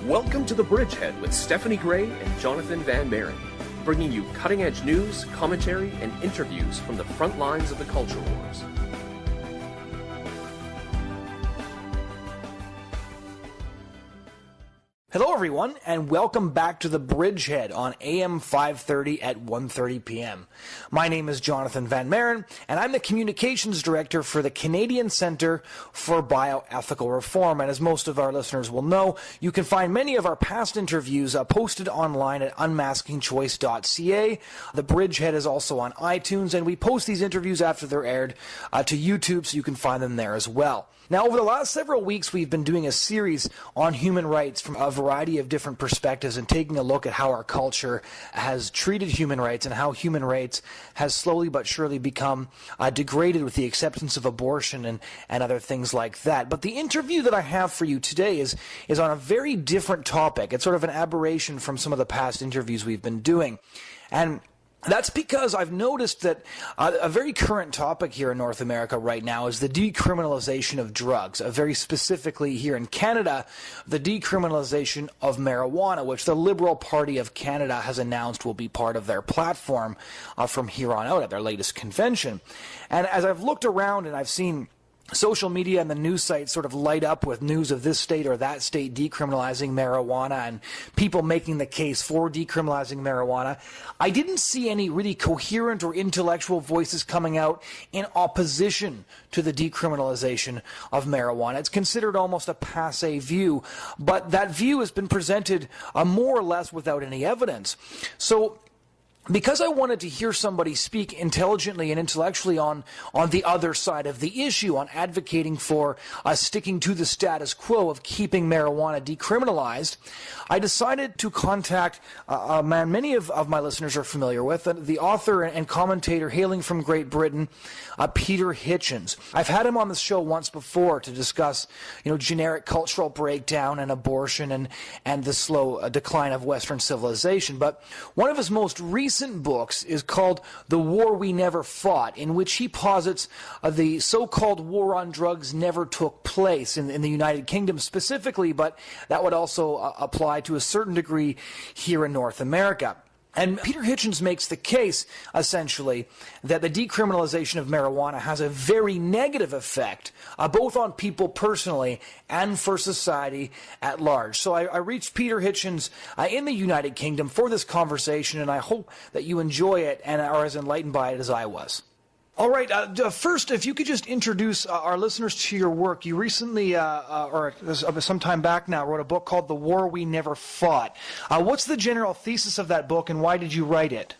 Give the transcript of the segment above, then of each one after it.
Welcome to the Bridgehead with Stephanie Gray and Jonathon Van Maren, bringing you cutting-edge news, commentary, and interviews from the front lines of the culture wars. Hello everyone, and welcome back to the Bridgehead on AM 530 at 1:30 p.m. My name is Jonathon Van Maren, and I'm the Communications Director for the Canadian Centre for Bioethical Reform. And as most of our listeners will know, you can find many of our past interviews posted online at unmaskingchoice.ca. The Bridgehead is also on iTunes, and we post these interviews after they're aired to YouTube, so you can find them there as well. Now, over the last several weeks, we've been doing a series on human rights from a variety of different perspectives and taking a look at how our culture has treated human rights and how human rights has slowly but surely become degraded with the acceptance of abortion and other things like that. But the interview that I have for you today is on a very different topic. It's sort of an aberration from some of the past interviews we've been doing. And that's because I've noticed that a very current topic here in North America right now is the decriminalization of drugs, very specifically here in Canada, the decriminalization of marijuana, which the Liberal Party of Canada has announced will be part of their platform from here on out at their latest convention. And as I've looked around and I've seen social media and the news sites sort of light up with news of this state or that state decriminalizing marijuana and people making the case for decriminalizing marijuana, I didn't see any really coherent or intellectual voices coming out in opposition to the decriminalization of marijuana. It's considered almost a passé view, but that view has been presented more or less without any evidence. So because I wanted to hear somebody speak intelligently and intellectually on the other side of the issue, on advocating for sticking to the status quo of keeping marijuana decriminalized, I decided to contact a man many of my listeners are familiar with, the author and commentator hailing from Great Britain, Peter Hitchens. I've had him on the show once before to discuss, generic cultural breakdown and abortion and the slow decline of Western civilization. But one of his most recent books is called The War We Never Fought, in which he posits the so-called war on drugs never took place in the United Kingdom specifically, but that would also apply to a certain degree here in North America. And Peter Hitchens makes the case, essentially, that the decriminalization of marijuana has a very negative effect, both on people personally and for society at large. So I reached Peter Hitchens in the United Kingdom for this conversation, and I hope that you enjoy it and are as enlightened by it as I was. All right, first, if you could just introduce our listeners to your work. You recently, or some time back now, wrote a book called The War We Never Fought. What's the general thesis of that book, and why did you write it?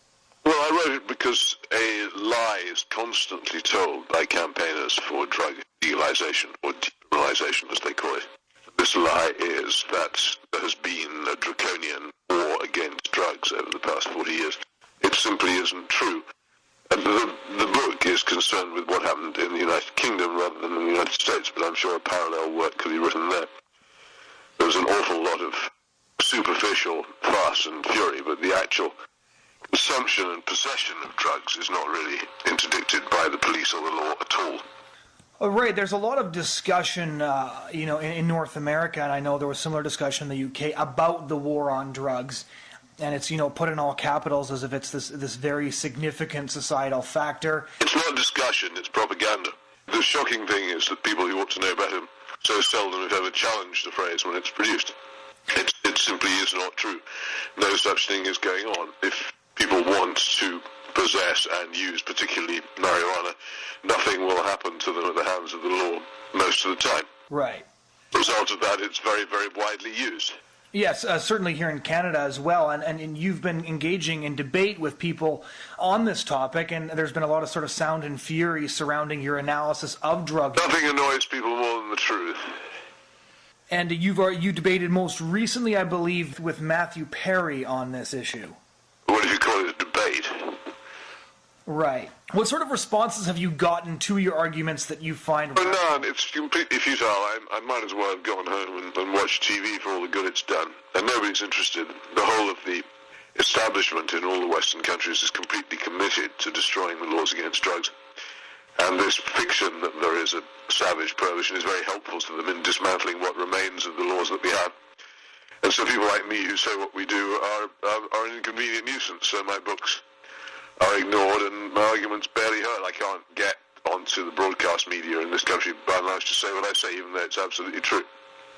Well, I wrote it because a lie is constantly told by campaigners for drug legalization, or decriminalization as they call it. This lie is that there has been a draconian war against drugs over the past 40 years. It simply isn't true. And the book is concerned with what happened in the United Kingdom rather than in the United States, but I'm sure a parallel work could be written there. There was an awful lot of superficial fuss and fury, but the actual consumption and possession of drugs is not really interdicted by the police or the law at all. Oh, right. There's a lot of discussion, in North America, and I know there was similar discussion in the UK about the war on drugs. And it's, put in all capitals as if it's this very significant societal factor. It's not discussion, it's propaganda. The shocking thing is that people who ought to know better so seldom have ever challenged the phrase when it's produced. It simply is not true. No such thing is going on. If people want to possess and use particularly marijuana, nothing will happen to them at the hands of the law most of the time. Right. The result of that, it's very, very widely used. Yes, certainly here in Canada as well, and you've been engaging in debate with people on this topic, and there's been a lot of sort of sound and fury surrounding your analysis of drugs. Nothing annoys people more than the truth. And you debated most recently, I believe, with Matthew Perry on this issue. What if you call it a debate? Right. What sort of responses have you gotten to your arguments that you find... Well, none. It's completely futile. I might as well have gone home and watched TV for all the good it's done. And nobody's interested. The whole of the establishment in all the Western countries is completely committed to destroying the laws against drugs. And this fiction that there is a savage prohibition is very helpful to them in dismantling what remains of the laws that we have. And so people like me who say what we do are an inconvenient nuisance. So my books are ignored and my arguments barely heard. I can't get onto the broadcast media in this country by and large to say what I say, even though it's absolutely true.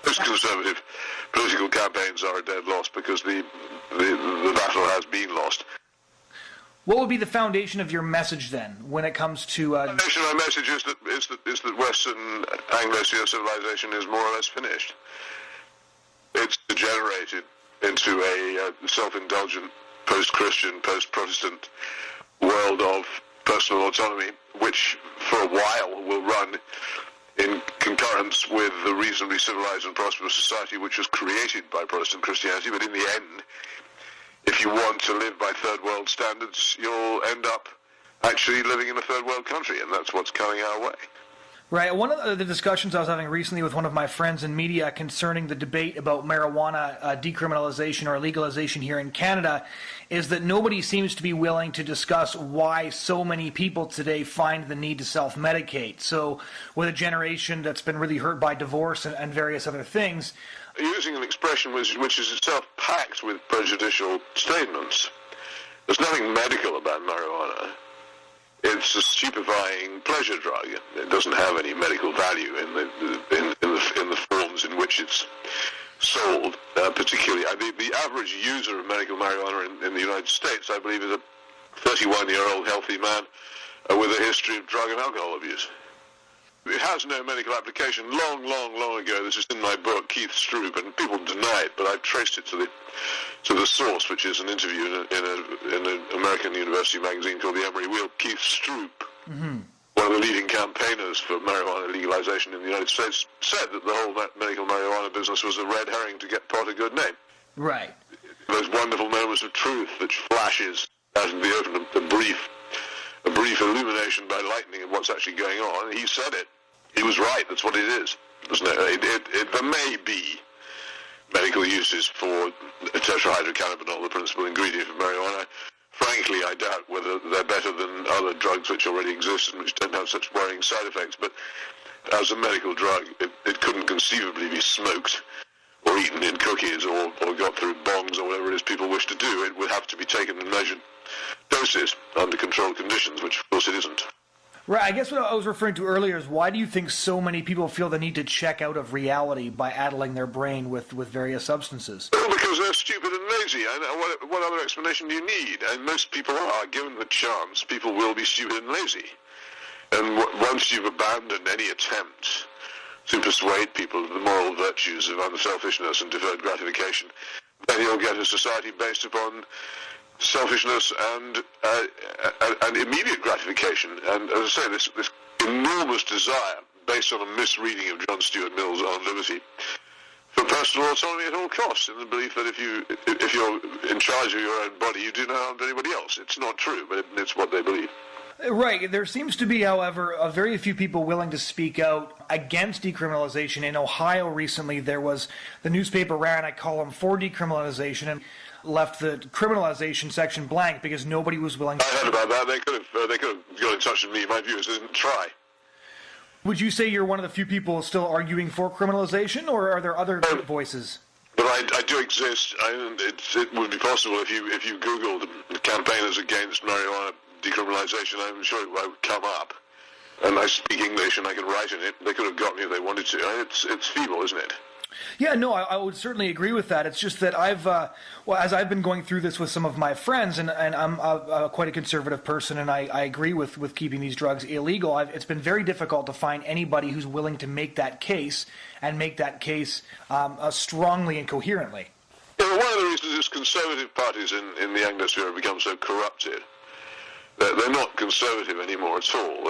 Most conservative political campaigns are a dead loss because the battle has been lost. What would be the foundation of your message then, when it comes to? The foundation of my message is that Western Anglo civilization is more or less finished. It's degenerated into a self-indulgent, post-Christian, post-Protestant world of personal autonomy, which for a while will run in concurrence with the reasonably civilized and prosperous society which was created by Protestant Christianity. But in the end, if you want to live by third world standards, you'll end up actually living in a third world country, and that's what's coming our way. Right. One of the discussions I was having recently with one of my friends in media concerning the debate about marijuana decriminalization or legalization here in Canada is that nobody seems to be willing to discuss why so many people today find the need to self-medicate. So with a generation that's been really hurt by divorce and various other things. Using an expression which is itself packed with prejudicial statements. There's nothing medical about marijuana. It's a stupefying pleasure drug. It doesn't have any medical value in the forms in which it's sold. Particularly, the average user of medical marijuana in the United States, I believe, is a 31-year-old healthy man with a history of drug and alcohol abuse. It has no medical application. Long ago, this is in my book, Keith Stroop, and people deny it, but I've traced it to the source, which is an interview in an American university magazine called The Emery Wheel. Keith Stroop, one of the leading campaigners for marijuana legalization in the United States, said that the whole medical marijuana business was a red herring to get pot a good name. Right. Those wonderful moments of truth that flashes out in the open, a brief illumination by lightning of what's actually going on. He said it. He was right. That's what it is. There may be medical uses for tetrahydrocannabinol, the principal ingredient of marijuana. Frankly, I doubt whether they're better than other drugs which already exist and which don't have such worrying side effects. But as a medical drug, it couldn't conceivably be smoked or eaten in cookies or got through bongs or whatever it is people wish to do. It would have to be taken in measured doses under controlled conditions, which of course it isn't. Right. I guess what I was referring to earlier is why do you think so many people feel the need to check out of reality by addling their brain with various substances? Well, because they're stupid and lazy. What other explanation do you need? And most people are, given the chance, people will be stupid and lazy. And once you've abandoned any attempt to persuade people of the moral virtues of unselfishness and deferred gratification, then you'll get a society based upon selfishness and immediate gratification. And as I say, this enormous desire, based on a misreading of John Stuart Mill's On Liberty, for personal autonomy at all costs, in the belief that if you're in charge of your own body, you do no harm to anybody else. It's not true, but it's what they believe. Right. There seems to be, however, very few people willing to speak out against decriminalization. In Ohio recently, there was the newspaper ran a column for decriminalization and left the criminalization section blank because nobody was willing to... I heard about that. They could have got in touch with me. My view is they didn't try. Would you say you're one of the few people still arguing for criminalization, or are there other voices? But I do exist. It would be possible if you Googled the campaigners against marijuana decriminalization, I'm sure it would come up. And I speak English and I can write in it. They could have got me if they wanted to. It's feeble, isn't it? Yeah, no, I would certainly agree with that. It's just that as I've been going through this with some of my friends, and I'm quite a conservative person, and I agree with keeping these drugs illegal, it's been very difficult to find anybody who's willing to make that case, and make that case strongly and coherently. Yeah, well, one of the reasons is conservative parties in the Anglosphere have become so corrupted. They're not conservative anymore at all.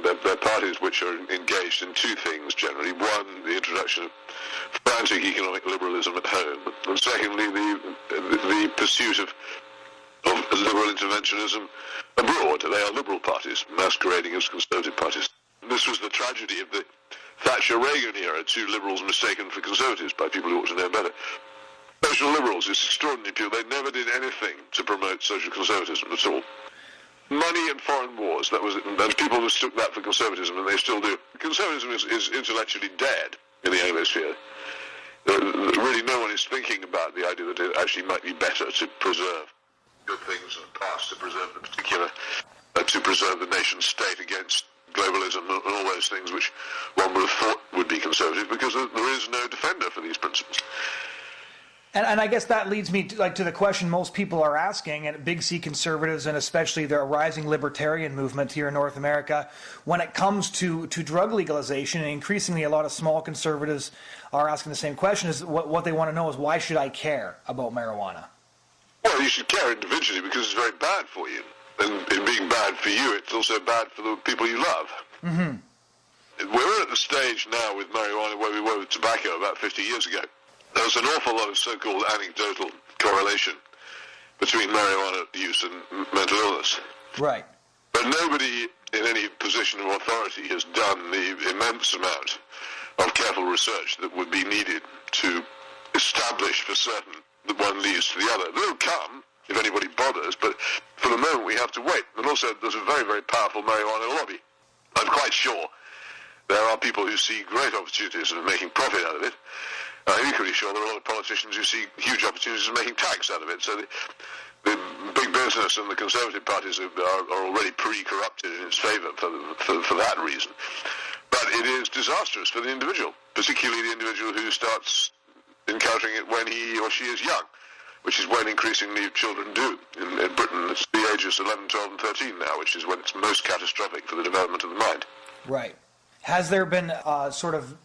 They're parties which are engaged in two things generally. One, the introduction of frantic economic liberalism at home, and secondly, the pursuit of liberal interventionism abroad. They are liberal parties masquerading as conservative parties. This was the tragedy of the Thatcher-Reagan era, two liberals mistaken for conservatives by people who ought to know better. Social liberals, it's extraordinary people. They never did anything to promote social conservatism at all. Money and foreign wars, and people mistook that for conservatism, and they still do. Conservatism is intellectually dead in the Anglosphere. Really no one is thinking about the idea that it actually might be better to preserve good things in the past, to preserve the particular, to preserve the nation state against globalism and all those things which one would have thought would be conservative, because there is no defender for these principles. And I guess that leads me to the question most people are asking, and big C conservatives, and especially the rising libertarian movement here in North America, when it comes to drug legalization, and increasingly a lot of small conservatives are asking the same question, is what they want to know is, why should I care about marijuana? Well, you should care individually because it's very bad for you. And in being bad for you, it's also bad for the people you love. Mm-hmm. We're at the stage now with marijuana where we were with tobacco about 50 years ago. There was an awful lot of so-called anecdotal correlation between marijuana use and mental illness. Right. But nobody in any position of authority has done the immense amount of careful research that would be needed to establish for certain that one leads to the other. They'll come if anybody bothers, but for the moment we have to wait. And also there's a very, very powerful marijuana lobby. I'm quite sure there are people who see great opportunities of making profit out of it. I'm equally sure there are a lot of politicians who see huge opportunities of making tax out of it. So the big business and the Conservative parties are already pre-corrupted in its favour for that reason. But it is disastrous for the individual, particularly the individual who starts encountering it when he or she is young, which is when increasingly children do. In Britain, it's the ages 11, 12 and 13 now, which is when it's most catastrophic for the development of the mind. Right. Has there been sort of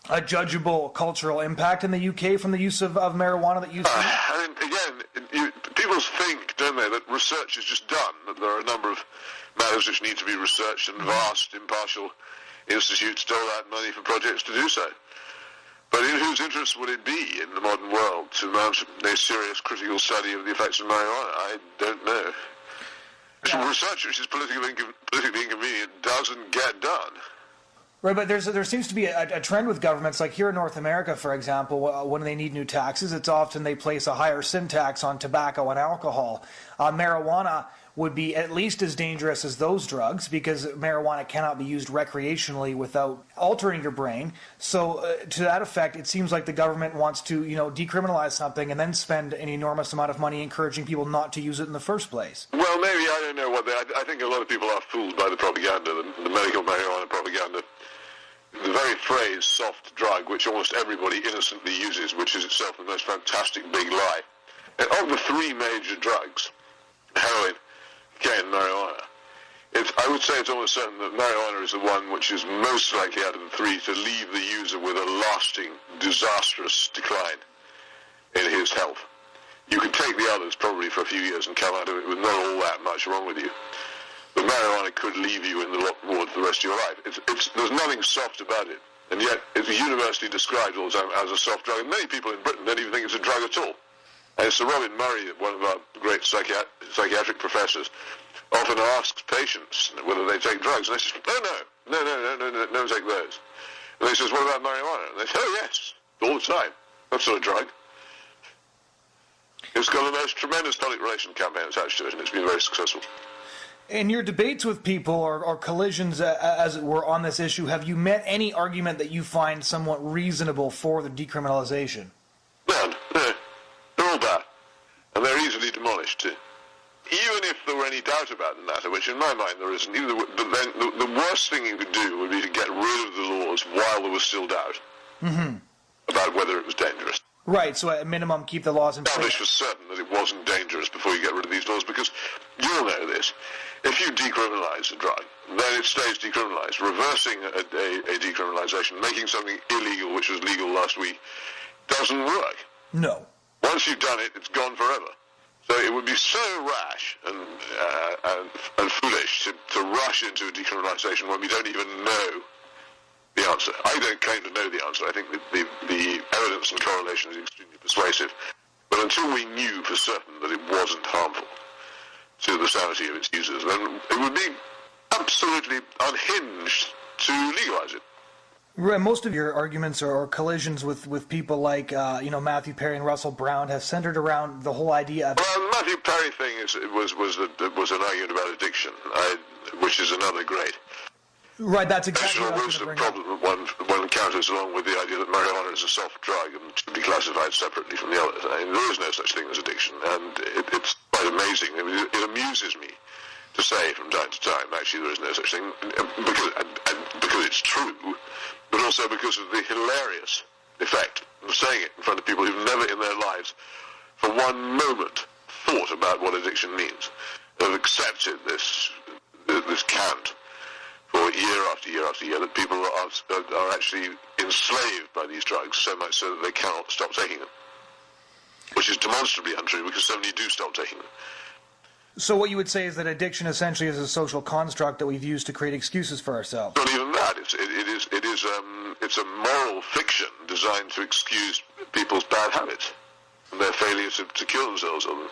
a judgeable cultural impact in the UK from the use of marijuana that you see? Again, people think, don't they, that research is just done, that there are a number of matters which need to be researched, and vast, impartial institutes dole out money for projects to do so. But in whose interest would it be in the modern world to mount a serious critical study of the effects of marijuana? I don't know. Yeah. Research which is politically inconvenient doesn't get done. Right, but there seems to be a trend with governments, like here in North America, for example, when they need new taxes, it's often they place a higher sin tax on tobacco and alcohol. Marijuana would be at least as dangerous as those drugs, because marijuana cannot be used recreationally without altering your brain. So to that effect, it seems like the government wants to, decriminalize something and then spend an enormous amount of money encouraging people not to use it in the first place. Well, maybe, I don't know I think a lot of people are fooled by the propaganda, the medical marijuana propaganda. The very phrase soft drug, which almost everybody innocently uses, which is itself the most fantastic big lie. And of the three major drugs, heroin, cocaine, and marijuana, I would say it's almost certain that marijuana is the one which is most likely out of the three to leave the user with a lasting, disastrous decline in his health. You could take the others probably for a few years and come out of it with not all that much wrong with you. But marijuana could leave you in the ward for the rest of your life. There's nothing soft about it, and yet it's universally described all the time as a soft drug. And many people in Britain don't even think it's a drug at all. And Sir Robin Murray, one of our great psychiatric professors, often asks patients whether they take drugs, and they say, no, take those. And he says, what about marijuana? And they say, oh yes, all the time. That's not a drug. It's got the most tremendous public relations campaign attached to it, and it's been very successful. In your debates with people or collisions, as it were, on this issue, have you met any argument that you find somewhat reasonable for the decriminalization? None. No. They're all bad. And they're easily demolished too. Even if there were any doubt about the matter, which in my mind there isn't, but then the worst thing you could do would be to get rid of the laws while there was still doubt about whether it was dangerous. Right, so at a minimum keep the laws in place. Establish for certain that it wasn't dangerous before you get rid of these laws, because you'll know this. If you decriminalize a drug, then it stays decriminalized. Reversing a decriminalization, making something illegal which was legal last week, doesn't work. No. Once you've done it, it's gone forever. So it would be so rash and foolish to rush into a decriminalization when we don't even know the answer. I don't claim to know the answer. I think the evidence and correlation is extremely persuasive. But until we knew for certain that it wasn't harmful to the sanity of its users, then it would be absolutely unhinged to legalize it. Right, most of your arguments or collisions with people like Matthew Perry and Russell Brown have centered around the whole idea of... Well, the Matthew Perry thing was an argument about addiction, which is another great... Right, that's exactly what I was going to bring up. Problem one encounters counters along with the idea that marijuana is a soft drug and should be classified separately from the others. I mean, there is no such thing as addiction, and it's quite amazing. I mean, it amuses me to say from time to time, actually, there is no such thing, because it's true, but also because of the hilarious effect of saying it in front of people who've never in their lives, for one moment, thought about what addiction means, have accepted this cant for year after year after year, that people are actually enslaved by these drugs so much so that they cannot stop taking them, which is demonstrably untrue because so many do stop taking them. So what you would say is that addiction essentially is a social construct that we've used to create excuses for ourselves. Not even that. It's a moral fiction designed to excuse people's bad habits and their failure to cure themselves of them.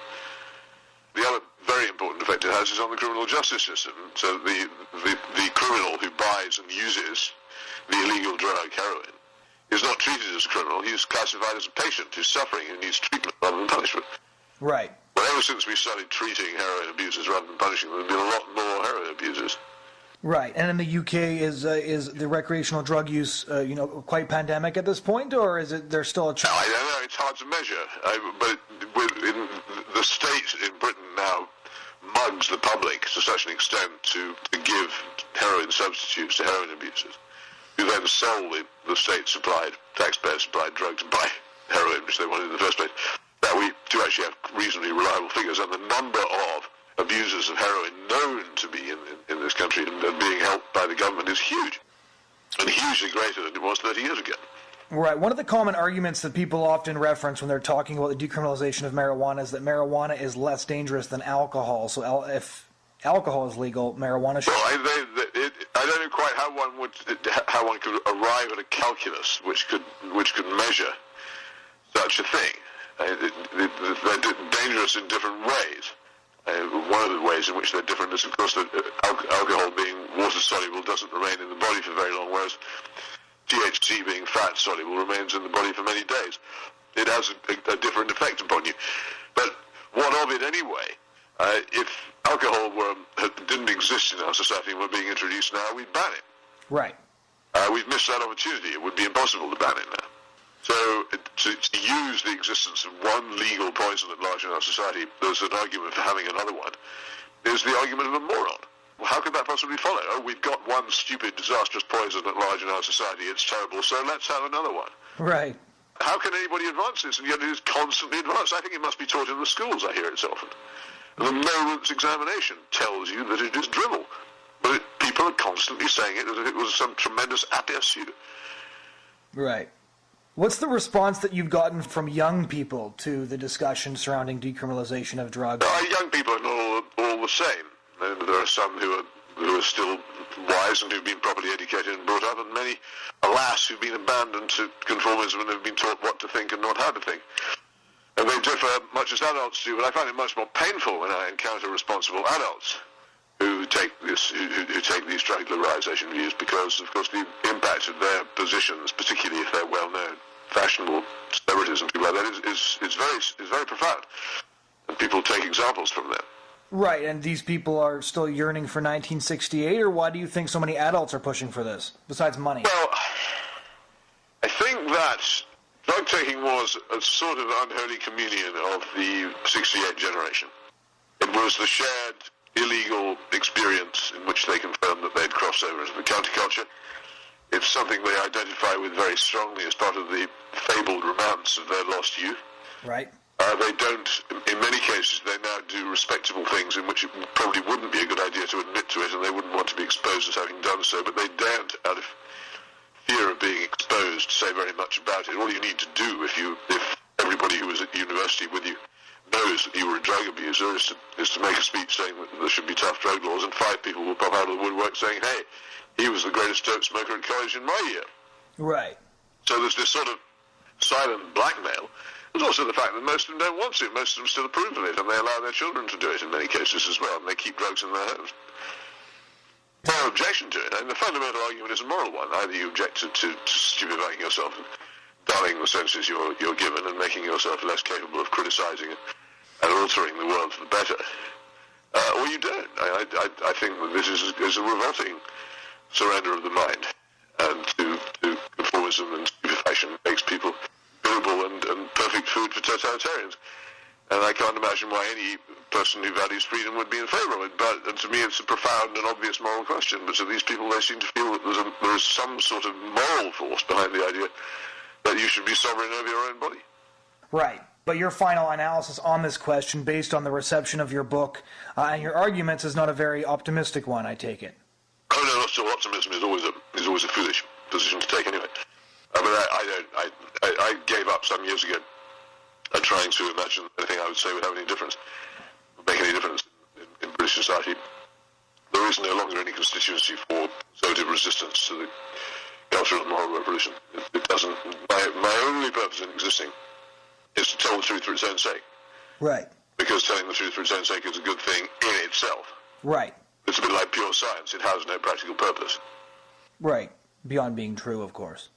The other very important effect it has is on the criminal justice system. So the criminal who buys and uses the illegal drug heroin is not treated as a criminal. He is classified as a patient who's suffering and needs treatment rather than punishment. Right. Well, ever since we started treating heroin abusers rather than punishing them, there have been a lot more heroin abusers. Right. And in the UK, is the recreational drug use, quite pandemic at this point, or is it there's still a chance? I don't know. It's hard to measure. But in the state in Britain now mugs the public to such an extent to give heroin substitutes to heroin abusers, who then sell the state-supplied, taxpayer-supplied drug to buy heroin, which they wanted in the first place. That we do actually have reasonably reliable figures, and the number of abusers of heroin known to be in this country and being helped by the government is huge, and hugely greater than it was 30 years ago. Right. One of the common arguments that people often reference when they're talking about the decriminalization of marijuana is that marijuana is less dangerous than alcohol. So if alcohol is legal, marijuana should... Well, I don't know quite how one could arrive at a calculus which could measure such a thing. They're dangerous in different ways. One of the ways in which they're different is, of course, that alcohol being water-soluble doesn't remain in the body for very long, whereas THC being fat-soluble remains in the body for many days. It has a different effect upon you. But what of it anyway? If alcohol didn't exist in our society and were being introduced now, we'd ban it. Right. We've missed that opportunity. It would be impossible to ban it now. So to use the existence of one legal poison at large in our society, there's an argument for having another one, is the argument of a moron. Well, how could that possibly follow? Oh, we've got one stupid, disastrous poison at large in our society. It's terrible, so let's have another one. Right. How can anybody advance this? And yet it is constantly advanced. I think it must be taught in the schools, I hear it so often. The no-roots examination tells you that it is drivel. But people are constantly saying it as if it was some tremendous aperçu. Right. What's the response that you've gotten from young people to the discussion surrounding decriminalization of drugs? Young people are not all the same. There are some who are still wise and who've been properly educated and brought up, and many, alas, who've been abandoned to conformism and have been taught what to think and not how to think. And they differ much as adults do, but I find it much more painful when I encounter responsible adults who take these drug liberalization views, because, of course, the impact of their positions, particularly if they're well-known, fashionable celebrities and people like that, is very profound. And people take examples from them. Right, and these people are still yearning for 1968, or why do you think so many adults are pushing for this, besides money? Well, I think that drug taking was a sort of unholy communion of the 68 generation. It was the shared illegal experience in which they confirmed that they'd crossed over into the counterculture. It's something they identify with very strongly as part of the fabled romance of their lost youth. Right. They don't, in many cases, they now do respectable things in which it probably wouldn't be a good idea to admit to it, and they wouldn't want to be exposed as having done so, but they daren't, out of fear of being exposed, say very much about it. All you need to do, if everybody who was at university with you knows that you were a drug abuser, is to make a speech saying that there should be tough drug laws, and 5 people will pop out of the woodwork saying, hey, he was the greatest dope smoker at college in my year. Right. So there's this sort of silent blackmail. There's also the fact that most of them don't want to. Most of them still approve of it, and they allow their children to do it in many cases as well, and they keep drugs in their homes. No objection to it. And the fundamental argument is a moral one. Either you object to stupefying yourself and dulling the senses you're given and making yourself less capable of criticizing and altering the world for the better, or you don't. I think that this is a revolting surrender of the mind and to conformism alcoholism and stupefaction makes people durable and perfect food for totalitarians. And I can't imagine why any person who values freedom would be in favor of it. But to me, it's a profound and obvious moral question. But to these people, they seem to feel that there is some sort of moral force behind the idea that you should be sovereign over your own body. Right. But your final analysis on this question, based on the reception of your book and your arguments, is not a very optimistic one, I take it. Oh, no, not so. Optimism is always a foolish position to take anyway. But I gave up some years ago trying to imagine anything I would say would have any difference, make any difference in British society. There is no longer any constituency for conservative resistance to the cultural and moral revolution. It doesn't. My only purpose in existing is to tell the truth for its own sake. Right. Because telling the truth for its own sake is a good thing in itself. Right. It's a bit like pure science. It has no practical purpose. Right. Beyond being true, of course.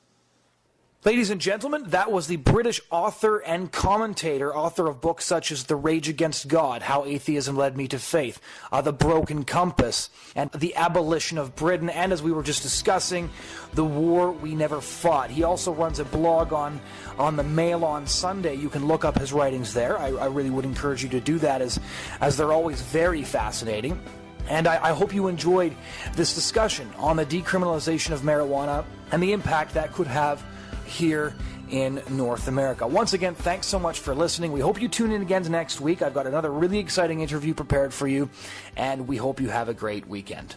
Ladies and gentlemen, that was the British author and commentator, author of books such as The Rage Against God, How Atheism Led Me to Faith, The Broken Compass, and The Abolition of Britain, and as we were just discussing, The War We Never Fought. He also runs a blog on the Mail on Sunday. You can look up his writings there. I really would encourage you to do that, as they're always very fascinating. And I hope you enjoyed this discussion on the decriminalization of marijuana and the impact that could have here in North America. Once again, thanks so much for listening. We hope you tune in again next week. I've got another really exciting interview prepared for you, and we hope you have a great weekend.